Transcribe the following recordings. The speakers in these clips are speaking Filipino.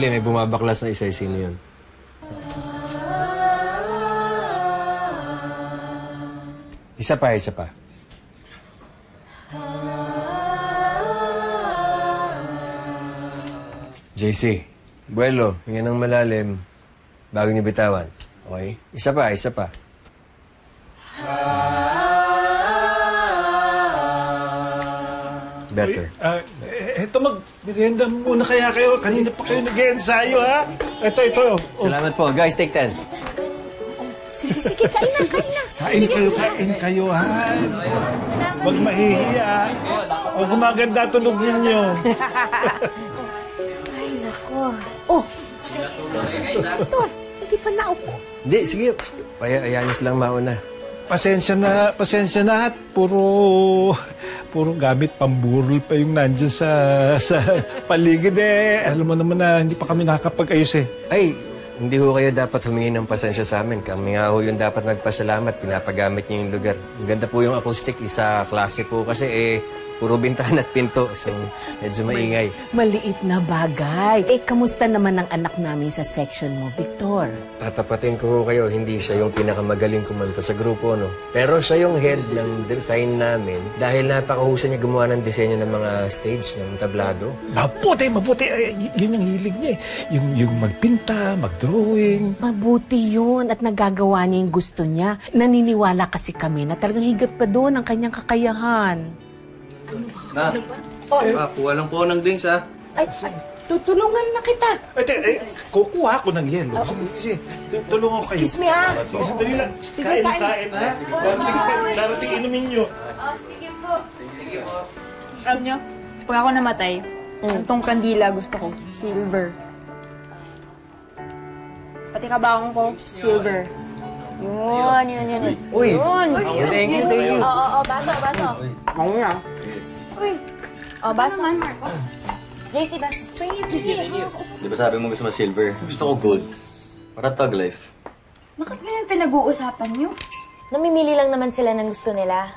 Sandali, may bumabaklas na isa. Sino yun? Isa pa. JC, buwelo, hinga ng malalim bago niyo bitawan. Okay? Isa pa. Better. Ito, mag-merienda muna kaya kayo. Kanina pa kayo nag-ensayo, ha? Ito. Salamat po. Guys, take 10. Sige, kain kayo, ha? Huwag mahihiya. O gumaganda tunog ninyo. Ay, nako. Oh! Victor, hindi pa naupo. Hindi, sige. Hayaan niyo silang mauna. Pasensya na at puro gamit pamburol pa yung nandyan sa paligid eh. Alam mo naman na hindi pa kami nakakapag-ayos eh. Ay, hindi ho kayo dapat humingi ng pasensya sa amin. Kami nga ho yung dapat magpasalamat. Pinapagamit niyo yung lugar. Ang ganda po yung acoustic. Isa klase po kasi puro bintahan at pinto. So, medyo maingay. Maliit na bagay. Kamusta naman ang anak namin sa section mo, Victor? Tatapatin ko ho kayo, hindi siya yung pinakamagaling kumanta sa grupo, no? Pero siya yung head ng design namin dahil napakahusay niya gumawa ng disenyo ng mga stage, ng tablado. Mabuti. Yun yung hilig niya eh. Yung magpinta, mag-drawing. Mabuti yun at nagagawa niya yung gusto niya. Naniniwala kasi kami na talagang higit pa doon ang kanyang kakayahan. Ma, kuha lang po ng drinks, ha? Ay, tutulungan na kita. Kukuha ko ng yelo. Sige, tulungan ko kayo. Excuse me, ha? Sandali lang. Sige, kain, ha? Darating inumin nyo. Sige po. Alam nyo, pag ako namatay, itong kandila gusto ko, silver. Pati kabaong ko, silver. Yun. Uy! Thank you. Oo, baso. Ako nga. Uy! O, baso man. JC, baso. Di ba sabi mo gusto mo silver? Gusto ko gold. Para tag life. Bakit ganyan pinag-uusapan nyo? Namimili lang naman sila ng gusto nila.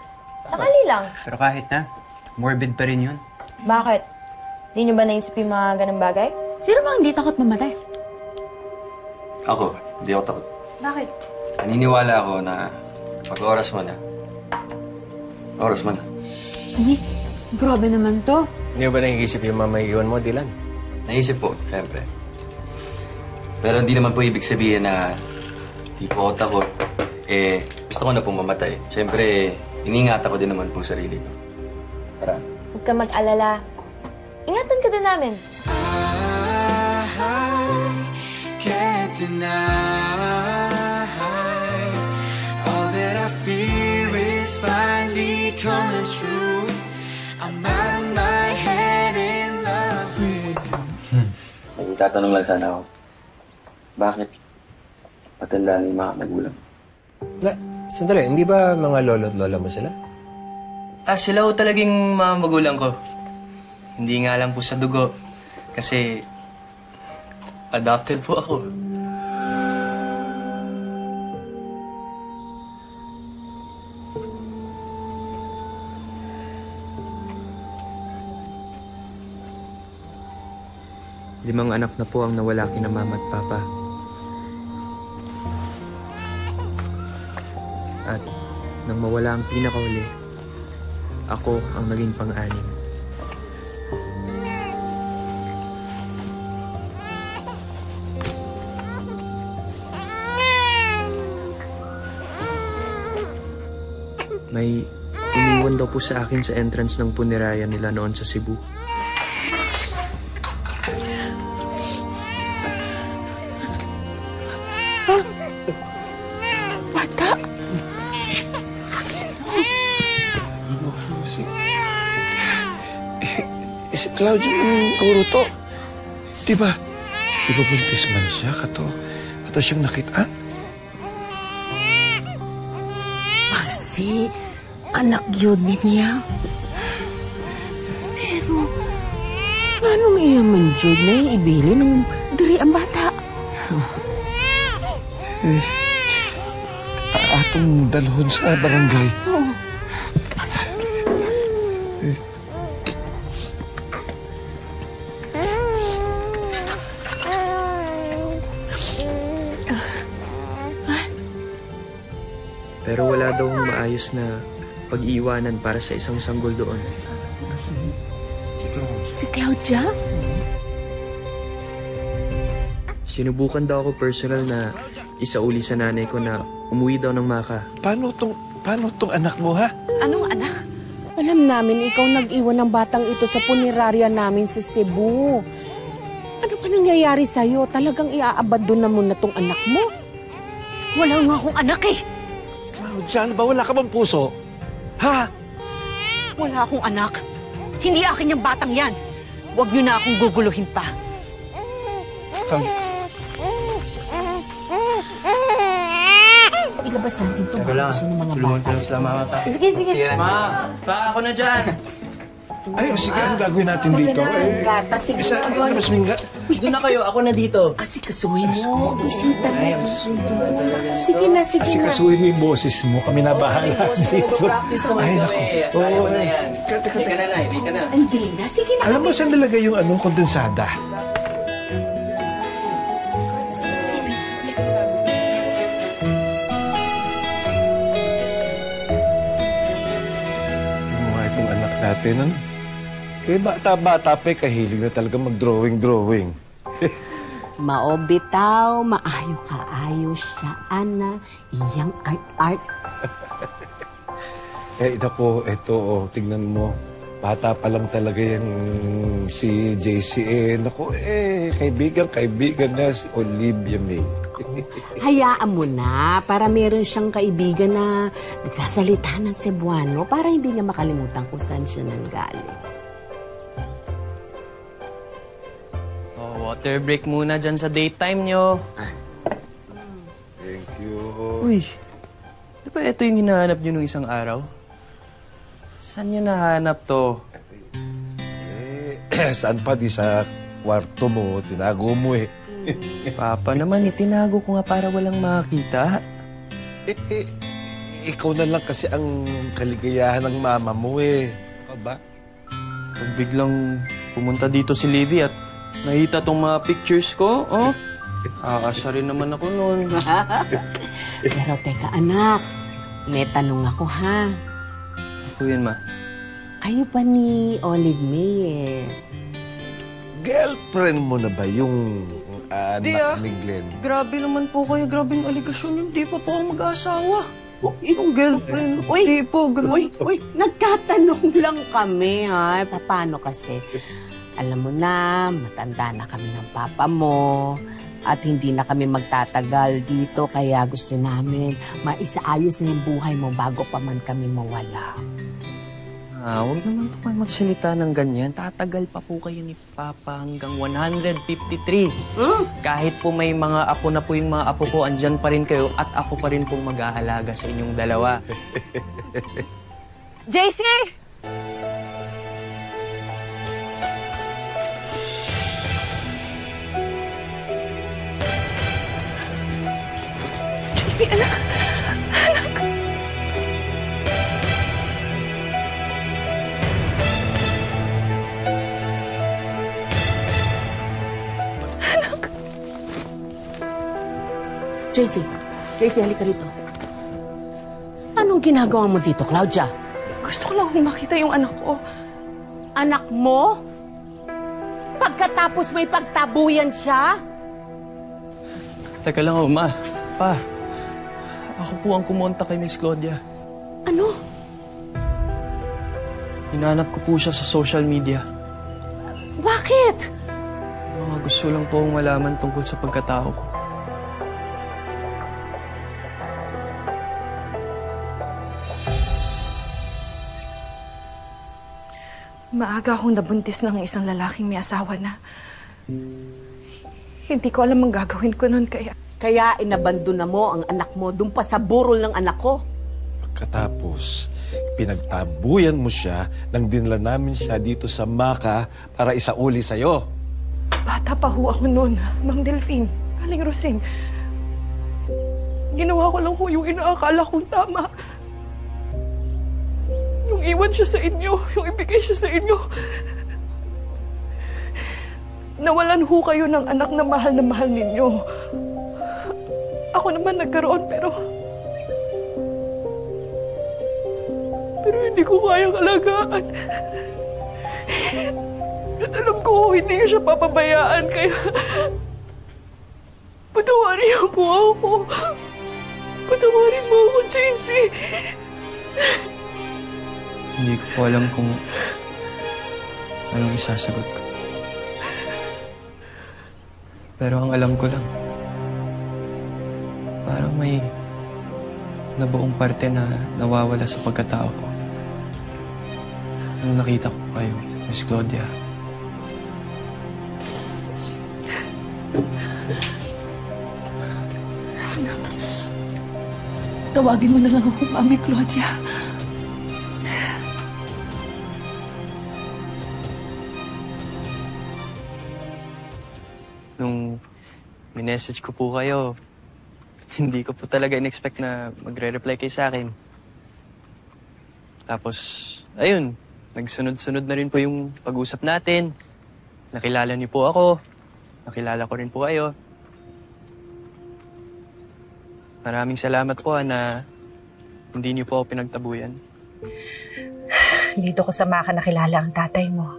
Sakali lang. Pero kahit na, morbid pa rin yun. Bakit? Di nyo ba naisip yung mga ganang bagay? Sino bang hindi takot mamatay? Ako, hindi ako takot. Bakit? Naniniwala ako na pag-oras mo na, oras mo na. Ay, grabe naman to. Hindi ba naisip yung mamaiwan mo, Dylan? Naisip po, syempre. Pero hindi naman po ibig sabihin na di po ako takot. Gusto ko na pong mamatay. Syempre, iniingatan ko din naman po sarili ko. Tara. Huwag ka mag-alala. Ingatan ka din namin. Can't deny all that I fear is finally coming true. I'm out of my head in love with you. Magtatanong lang sana ako. Bakit matanda na yung mga magulang? Sandali, hindi ba mga lolo at lola mo sila? Sila ho talagang mga magulang ko. Hindi nga lang po sa dugo. Kasi adopted po ako. Limang anak na po ang nawala kina mama at papa. At nang mawala ang pinakahuli, ako ang naging pang-anim. May iniwan daw po sa akin sa entrance ng punerarya nila noon sa Cebu. Bata! Si Claudio yung kuruto. Diba buntis man siya kato siyang nakitaan? Kasi, anak yun niya. Pero, anong iyaman yun na yung ibili ng diri ang bata? Atong dalhon sa barangay. Oo. Pero wala daw maayos na pag-iwanan para sa isang sanggol doon. Si Claudia? Sinubukan daw ako personal na isauli sa nanay ko na umuwi daw ng Maka. Paano tong anak mo, ha? Anong anak? Alam namin, ikaw nag-iwan ng batang ito sa punerarya namin sa Cebu. Ano ba nangyayari sa'yo? Talagang iaabandon na mo na tong anak mo? Wala nga akong anak eh. Claudia, ano ba? Wala ka bang puso? Ha? Wala akong anak. Hindi akin yung batang yan. Huwag niyo na akong guguluhin pa. Claudia. Ilabas natin ito. Gusto ng mga bata. Sila mama pa. Sige. Ma, pa ako na dyan. Ay, sige, anong gagawin natin dito? Gata, sige. Mas mingga. Doon na kayo, ako na dito. Kasuhin mo. Bisita na. Sige na. Kasuhin mo yung boses mo. Kami na bahala dito. Ay, naku. Oo, Hindi ka na. Hindi na. Sige na. Alam mo saan nilagay yung kondensada? Yung mga itong anak natin, ano? Kaya bata-bata pa, kahilig na talaga mag-drawing. Maobitaw, maayo kaayo siya, Ana. Iyang art. Naku, eto, tignan mo. Bata pa lang talaga yung si JC. Naku, kaibigan na si Olivia May. Hayaan mo na para meron siyang kaibigan na nagsasalita ng Cebuano para hindi niya makalimutan kung saan siya nanggaling. Water break muna dyan sa daytime nyo. Thank you. Uy, di ba ito yung hinahanap nyo nung isang araw? Saan nyo nahanap to? Saan pa di sa kwarto mo, tinago mo eh. Papa naman, itinago ko nga para walang makakita. Ikaw na lang kasi ang kaligayahan ng mama mo eh. Ano ba? Pag biglang pumunta dito si Livy at nakita tong mga pictures ko, asa rin naman ako noon. Pero teka anak, may tanong ako ha. Ako yun, ma. Kayo pa ni Olive May eh. Girlfriend mo na ba yung anak ni Glenn? Grabe naman po kayo. Grabe yung aligasyon yun. Di pa po ako mag-aasawa. Yung girlfriend. Di po, grabe. Uy, nagtatanong lang kami ha. Paano kasi? Alam mo na, matanda na kami ng papa mo at hindi na kami magtatagal dito kaya gusto namin maisaayos na yung buhay mo bago pa man kami mawala. Huwag naman po kayo magsalita ng ganyan. Tatagal pa po kayo ni Papa hanggang 153. Kahit po may mga apo na po yung mga apo ko, andyan pa rin kayo at ako pa rin pong mag-aalaga sa inyong dalawa. JC! JC, anak! JC, halika rito. Anong ginagawa mo dito, Claudia? Gusto ko lang makita yung anak ko. Anak mo? Pagkatapos may pagtabuyan siya? Teka lang, Ma. Pa, ako po ang kumonta kay Miss Claudia. Ano? Hinanap ko po siya sa social media. Bakit? Gusto lang po akong malaman tungkol sa pagkatao ko. Maaga akong nabuntis ng isang lalaking may asawa na. Hindi ko alam ang gagawin ko noon kaya. Kaya inabandon na mo ang anak mo dun pa sa burol ng anak ko. Pagkatapos, pinagtabuyan mo siya nang dinala namin siya dito sa Maka para isauli sa'yo. Bata pa ho ako noon, Ma'am Delphine, Aling Rosing. Ginawa ko lang ho yung inaakala kong tama. Yung iwan siya sa inyo, yung ibigay siya sa inyo. Nawalan ho kayo ng anak na mahal ninyo. Ako naman nagkaroon pero hindi ko kayang alagaan. At alam ko, hindi ko siya papabayaan, kaya patawarin niyo po ako. Patawarin mo ako, JC. Hindi ko po alam kung anong isasagot ko. Pero ang alam ko lang, parang may nabuong parte na nawawala sa pagkatao ko. Nung nakita ko kayo, Miss Claudia. Tawagin mo na lang ako, Mami Claudia. Nung minessage ko po kayo, hindi ko po talaga in-expect na magre-reply kayo sa akin. Tapos, ayun, nagsunod-sunod na rin po yung pag-usap natin. Nakilala niyo po ako. Nakilala ko rin po kayo. Maraming salamat po na hindi niyo po ako pinagtabuyan. Dito ko sa Maka nakilala ang tatay mo.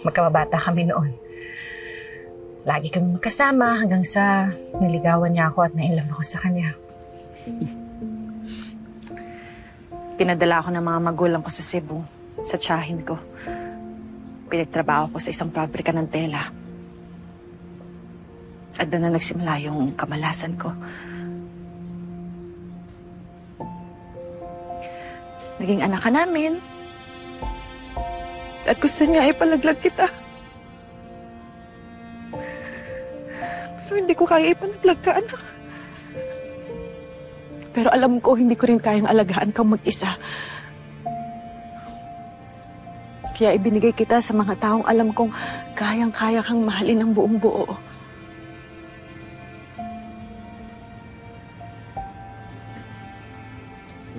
Magkababata kami noon. Lagi kami magkasama hanggang sa niligawan niya ako at nailam ako sa kanya. Pinadala ako ng mga magulang ko sa Cebu, sa tiyahin ko. Pinagtrabaho ko sa isang pabrika ng tela. At doon na nagsimula yung kamalasan ko. Naging anak ka namin. At gusto niya ipalaglag kita. Pero hindi ko kaya ipalaglag ka, anak. Pero alam ko, hindi ko rin kayang alagaan kang mag-isa. Kaya ibinigay kita sa mga taong alam kong kayang-kaya kang mahalin ng buong buo.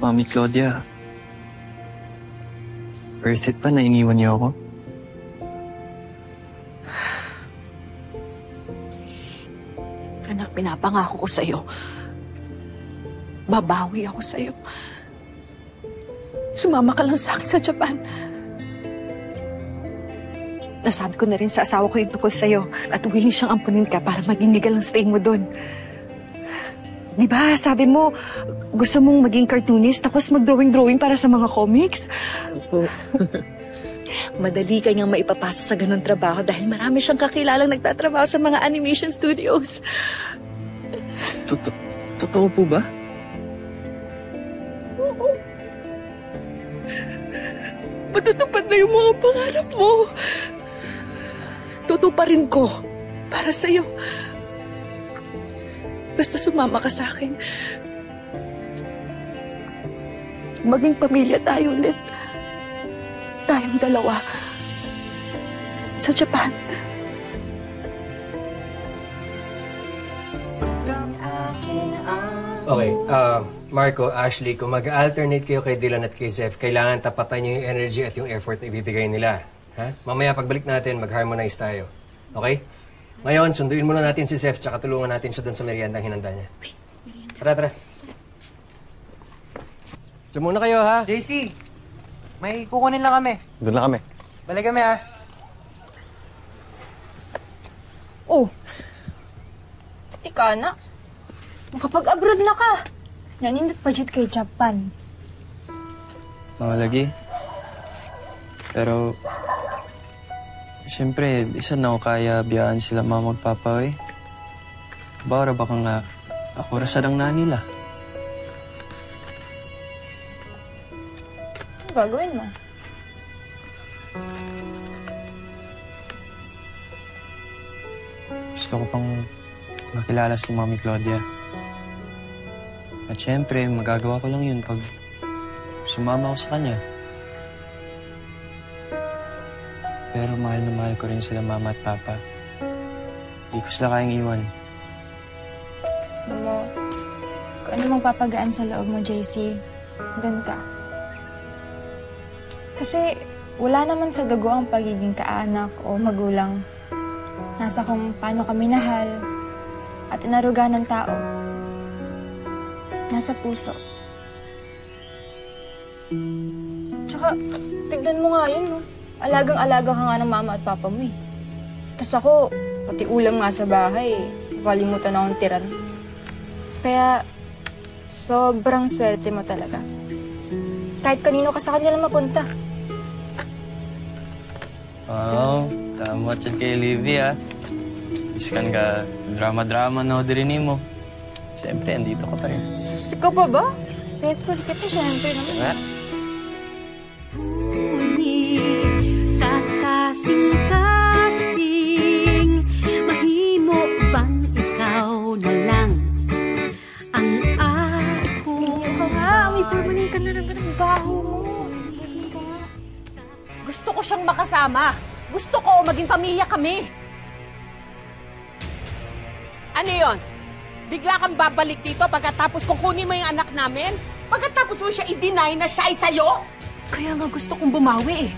Mami Claudia, worth it pa na iniwan niyo ako? Anak, pinapangako ko sa'yo. Babawi ako sa'yo. Sumama ka lang sa akin sa Japan. Nasabi ko na rin sa asawa ko yung tungkol sa'yo at willing siyang ampunin ka para maging legal ang stay mo doon. Di ba, sabi mo, gusto mong maging cartoonist tapos mag-drawing-drawing para sa mga comics? Opo. Madali kanyang maipapasok sa ganun trabaho dahil marami siyang kakilalang nagtatrabaho sa mga animation studios. Totoo po ba? Oo. Matutupad na yung mga pangarap mo. Tutuparin ko para sa'yo. Basta sumama ka sa akin. Maging pamilya tayo ulit. Tayong dalawa. Sa Japan. Okay, Marco, Ashley, kung mag-alternate kayo kay Dylan at kay Zeph, kailangan tapatan niyo yung energy at yung effort na ibibigay nila. Ha? Mamaya pagbalik natin, mag-harmonize tayo. Okay? Ngayon, sunduin muna natin si Zeph, tsaka tulungan natin siya doon sa meriendang hinanda niya. Tara. So muna kayo, ha? JC, may kukunin lang kami. Doon lang kami. Balik kami, ha? Oh. Ika na. Makapag-abroad na ka. Nanindot pa dyan kay Japan. Mga lagi. Pero, siyempre, isa na ako kaya biyaan sila mga magpapa, eh. Baka baka nga, ako rasadang na nila. Ano gagawin mo? Gusto ko pang makilala si Mami Claudia. At siyempre, magagawa ko lang yun pag sumama ako sa kanya. Pero mahal na mahal ko rin sila Mama at Papa. Hindi ko sila kayang iwan. Alam mo, kung ano magpapagaan sa loob mo, JC, doon ka. Kasi wala naman sa dugo ang pagiging kaanak o magulang. Nasa kung paano ka minahal at inaruga ng tao. Nasa puso. Tsaka, tignan mo nga yun, no? Alagang-alaga ka nga ng mama at papa mo, eh. Tas ako, pati ulam nga sa bahay, eh. Kalimutan akong tiran. Kaya, sobrang swerte mo talaga. Kahit kanino ka sa kanila mapunta. Wow, tama dyan kay Olivia. Iskan ka, drama-drama na rin mo. Siyempre, andito ka pa rin. Ikaw pa ba? Faithful kita, siyempre naman. Nga? Sa kasing-kasing, mahimo bang ikaw na lang ang ako? Ikaw nga, may permanent ka na naman ang baho mo. Gusto ko siyang makasama. Gusto ko maging pamilya kami. Ano yon? Bigla kang babalik dito pagkatapos kukunin mo yung anak namin? Pagkatapos mo siya i-deny na siya ay sa'yo? Kaya nga gusto kong bumawi eh.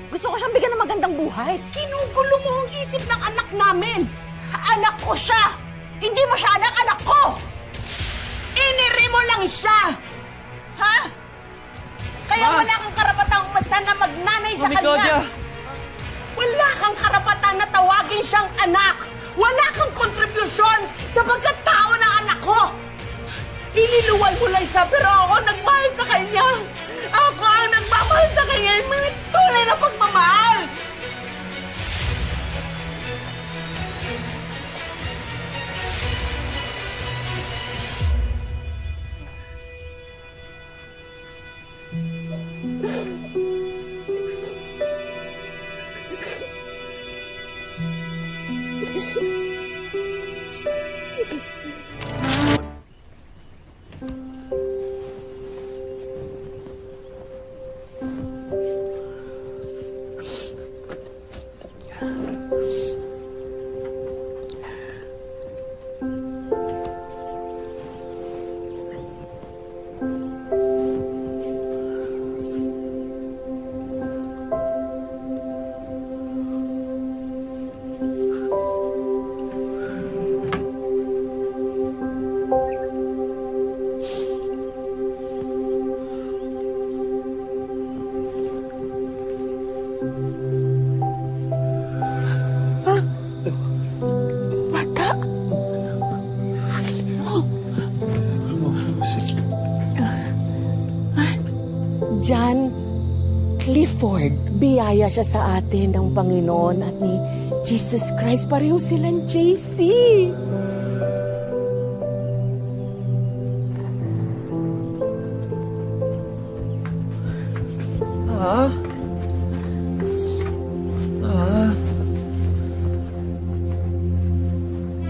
Gusto ko siyang bigyan ng magandang buhay. Kinugulo mo ang isip ng anak namin. Anak ko siya. Hindi mo siya anak ko. Iniri mo lang siya. Ha? Kaya wala kang karapatang basta na magnanay sa kanya. Claudia! Wala kang karapatan na tawagin siyang anak. Wala kang kontribusyon sa pagkatao ng anak ko. Iniluwal mo lang siya, pero ako nagmahal sa kanya. Ako ang nagmamahal sa kanya. May tunay na pagmamahal. John Clifford, biyaya siya sa atin ng Panginoon at ni Jesus Christ. Pareho silang JC.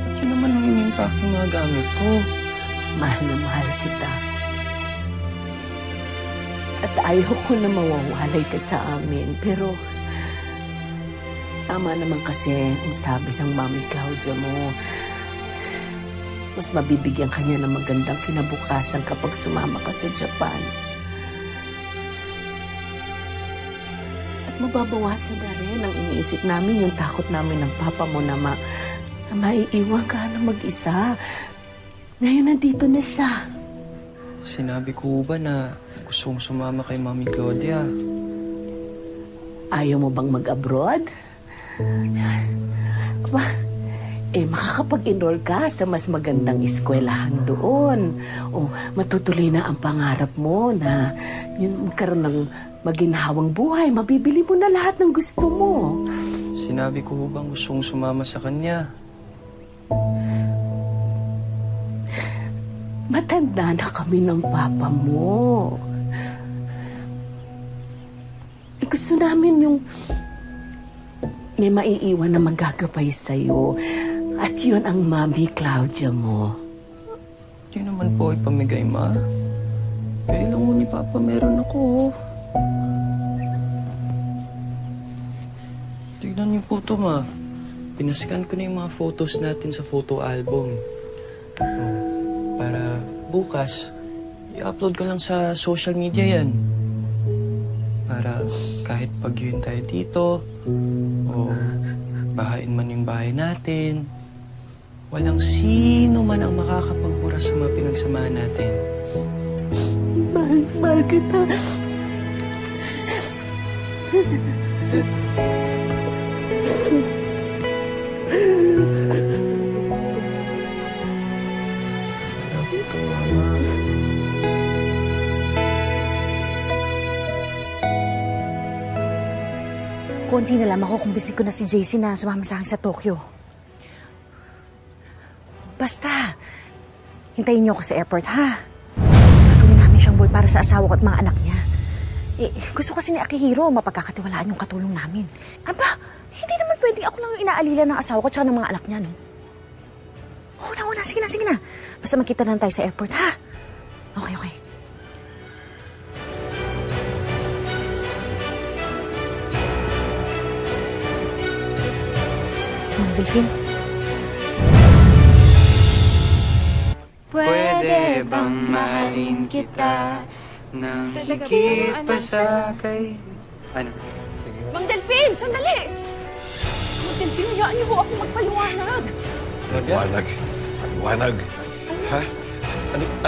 Ba't yun naman ang inimpak yung mga gamit ko? Mahal na mahal kita. At ayaw ko na mawawalay ka sa amin. Pero, tama naman kasi ang sabi ng Mami Claudia mo, mas mabibigyan ka niya ng magandang kinabukasan kapag sumama ka sa Japan. At mababawasan na rin ang iniisip namin, yung takot namin ng papa mo na maiiwan ka na mag-isa. Ngayon nandito na siya. Sinabi ko ba na gusto kong sumama kay Mami Claudia? Ayaw mo bang mag-abroad? Aba, makakapag-enroll ka sa mas magandang eskwelahan doon. O matutuloy na ang pangarap mo na yun, magkaroon ng maginhawang buhay. Mabibili mo na lahat ng gusto mo. Sinabi ko bang gusto kong sumama sa kanya? Matanda na kami ng papa mo. Gusto namin yung may maiiwan na magagabay sa'yo. At yun ang Mami Claudia mo. Di naman po ipamigay, Ma. Kailan mo ni Papa meron ako. Tignan niyo po ito, Ma. Pinascan ko na yung mga photos natin sa photo album. Para bukas, i-upload ko lang sa social media yan. Para kahit pag-yun tayo dito, o bahain man yung bahay natin, walang sino man ang makakapagbura sa mga pinagsamahan natin. Mahal kita. Konti na lang makukumbisi ko na si JC na sumama sa akin sa Tokyo. Basta, hintayin niyo ako sa airport, ha? Gagawin namin siyang boy para sa asawa ko at mga anak niya. Gusto kasi ni Akihiro mapagkakatiwalaan yung katulong namin. Aba, hindi naman pwedeng ako lang yung inaalila ng asawa ko at ng mga anak niya, no? Oo na. Sige na. Basta magkita lang tayo sa airport, ha? Okay. Delphine? Pwede bang mahalin kita nang higit pa sa kay... Ano? Sige. Mang Delphine, sandali! Mang Delphine, hayaan niyo ho ako magpaliwanag. Paliwanag? Ha?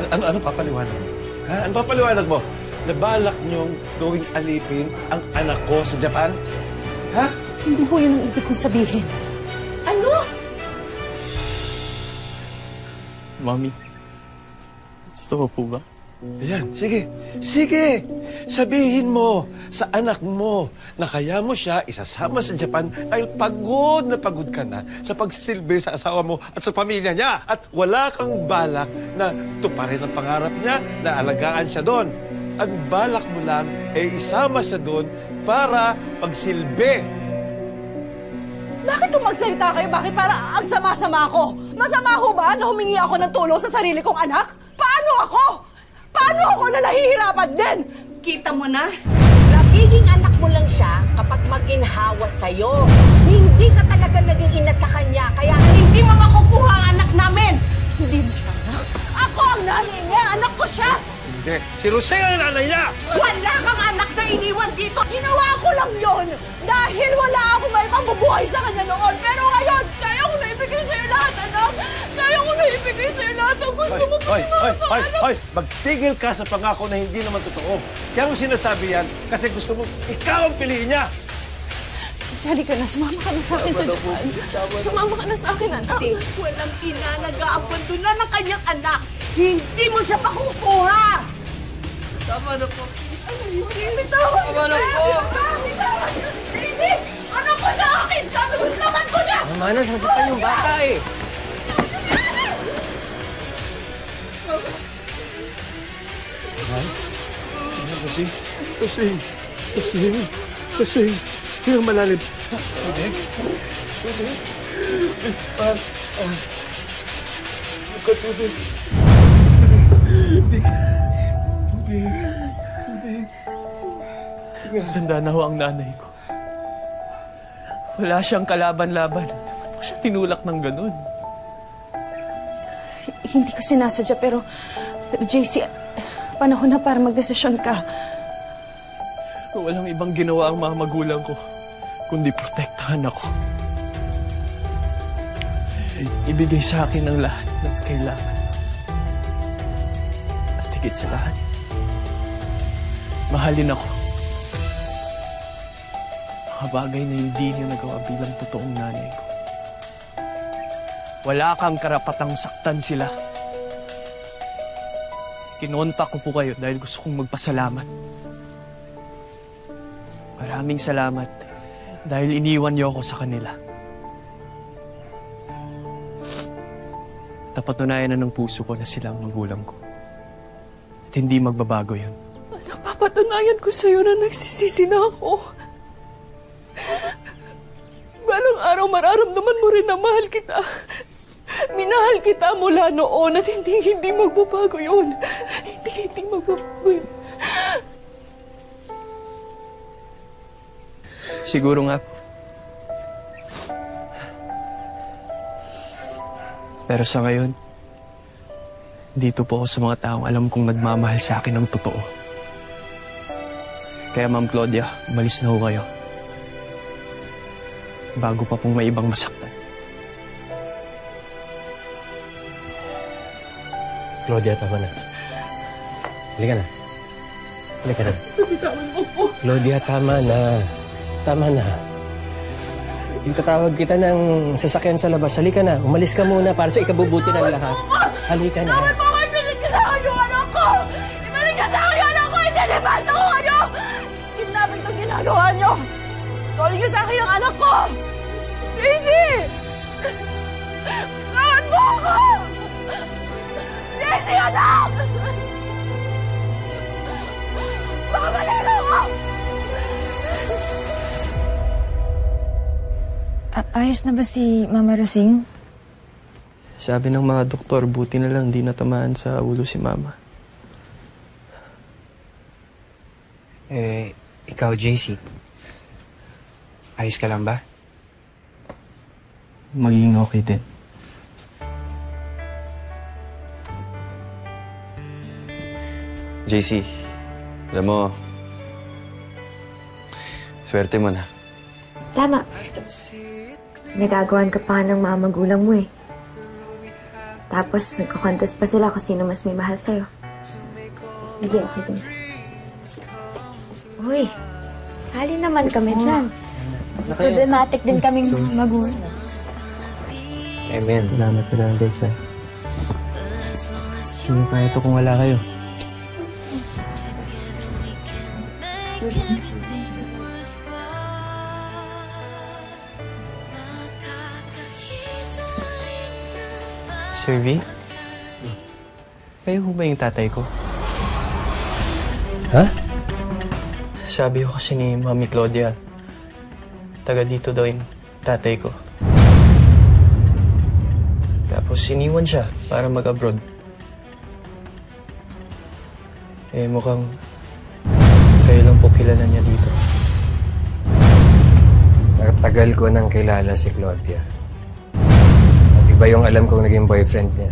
Ano papaliwanag? Ha? Ano papaliwanag mo? Nabalak niyong gawing alipin ang anak ko sa Japan? Ha? Hindi ho yun ang ibig kong sabihin. Ano? Mami, totoo po ba? Ayan, sige. Sabihin mo sa anak mo na kaya mo siya isasama sa Japan dahil pagod na pagod ka na sa pagsisilbi sa asawa mo at sa pamilya niya. At wala kang balak na tuparin ang pangarap niya na alagaan siya doon. Ang balak mo lang ay isama siya doon para pagsilbi. Bakit magsalita kayo? Bakit para ang sama-sama ko? Masama ho ba na humingi ako ng tulong sa sarili kong anak? Paano ako? Paano ako na nahihirapan din? Kita mo na? Nagiging anak mo lang siya kapag maginhawa sa'yo. Hindi ka talaga naging ina sa kanya, kaya hindi mo makukuha ang anak namin. Hindi mo siya anak. Ako ang nanay niya. Anak ko siya. Hindi. Si Rosel ang nanay niya! Wala kang anak na iniwan dito. Ginawa ko lang yon dahil wala akong may pambubuhay sa kanya noon. Pero ngayon, kaya ko na ibigay sa'yo lahat, anak. Kaya ko na ibigay sa'yo lahat ang gusto mo. Hoy! Magtigil ka sa pangako na hindi naman totoo. Kaya mo sinasabi yan kasi gusto mo ikaw ang piliin niya. Sali ka na. Sumama ka na sa akin sa Japan. Sumama ka na sa akin, anak. Walang ina nag-aabandonan ng kanyang anak. Hindi mo siya makukuha. Tama na po. Tama na po. Hindi! Ano ko sa akin? Sasagot naman ko siya! Mama na, sasaktan yung bata eh. Kasi, yung malalim. Tanda na ho ang nanay ko. Wala siyang kalaban-laban. Ba't mo siya tinulak ng ganun? Hindi ko sinasadya, pero JC, panahon na para magdesisyon ka. Walang ibang ginawa ang mga magulang ko, kundi protektahan ako. Ibigay sa akin ang lahat ng kailangan. At higit sa lahat, mahalin ako. Mga bagay na hindi niyo nagawa bilang totoong nanay ko. Wala kang karapatang saktan sila. Kinontak ko po kayo dahil gusto kong magpasalamat. Maraming salamat dahil iniwan niyo ako sa kanila. Napatunayan na ng puso ko na sila ang magulang ko. At hindi magbabago yun. Napapatunayan ko sa'yo na nagsisisi na ako. Balang araw mararamdaman mo rin na mahal kita. Minahal kita mula noon at hindi magbabago yun. Hindi magbabago yun. Siguro nga po. Pero sa ngayon, dito po ako sa mga taong alam kong nagmamahal sa akin ng totoo. Kaya Ma'am Claudia, umalis na ho kayo. Bago pa pong may ibang masaktan. Claudia, tama na. Halika na. Halika na. Claudia, tama na. Tama na. Itatawag kita ng sasakyan sa labas. Halika na. Umalis ka muna para sa ikabubuti ng lahat. Halika na. Bakit mo kayo pinagkasama yung anak ko? Pinagkasama yung anak ko! Hindi naman ako ano! Kidnapping itong ginagawa nyo! Sorry nyo sa akin ang anak ko! Daisy! Kawan mo ako! Daisy, anak! Babalik ako! Ayos na ba si Mama Rosing? Sabi ng mga doktor, buti na lang di natamaan sa ulo si Mama. Ikaw, JC. Ayos ka lang ba? Magiging okay din. JC, alam mo, swerte mo na. Tama. Nagagawan ka pa ng mga magulang mo eh. Tapos nagkukontes pa sila kung sino mas may mahal sa'yo. Hindi, okay din. Uy, sali naman kami dyan. Problematic din kaming mga magulang. Amen. Salamat ka lang, guys. Hindi pa ito kung wala kayo. Sir V? Kayo ho ba yung tatay ko? Ha? Sabi ko kasi ni Mami Claudia, taga dito daw yung tatay ko. Tapos iniwan siya para mag-abroad. Mukhang kayo lang po kilala niya dito. Tagal ko nang kilala si Claudia. Iba yung alam kong naging boyfriend niya.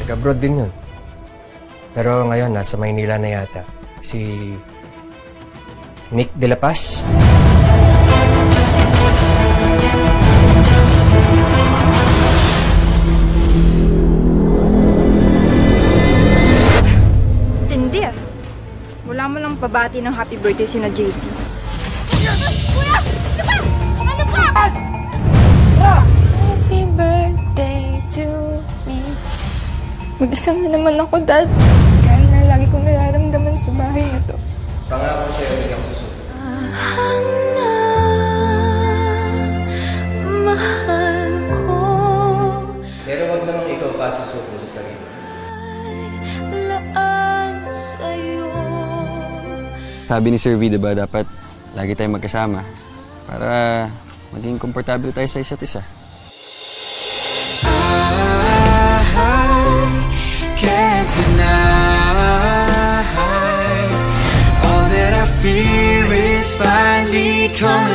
Nag-abroad din yun. Pero ngayon, nasa Maynila na yata. Si Nick De La Paz. Tindi ah. Wala mo lang pabati ng happy birthday si na JC. Kuya! Diba? Ano ba? Happy birthday to me. Mag-isang na naman ako, Dad. Kaya na lagi kong nararamdaman sa bahay na to. Pangako sa'yo, hindi ako susunod. Mahal ko. Pero wag namang ikaw pa susuko sa sarili. Laan sa'yo. Sabi ni Sir V, diba, dapat lagi tayong magkasama para maging komportable tayo sa isa't isa. Can't deny all that I fear is finally coming.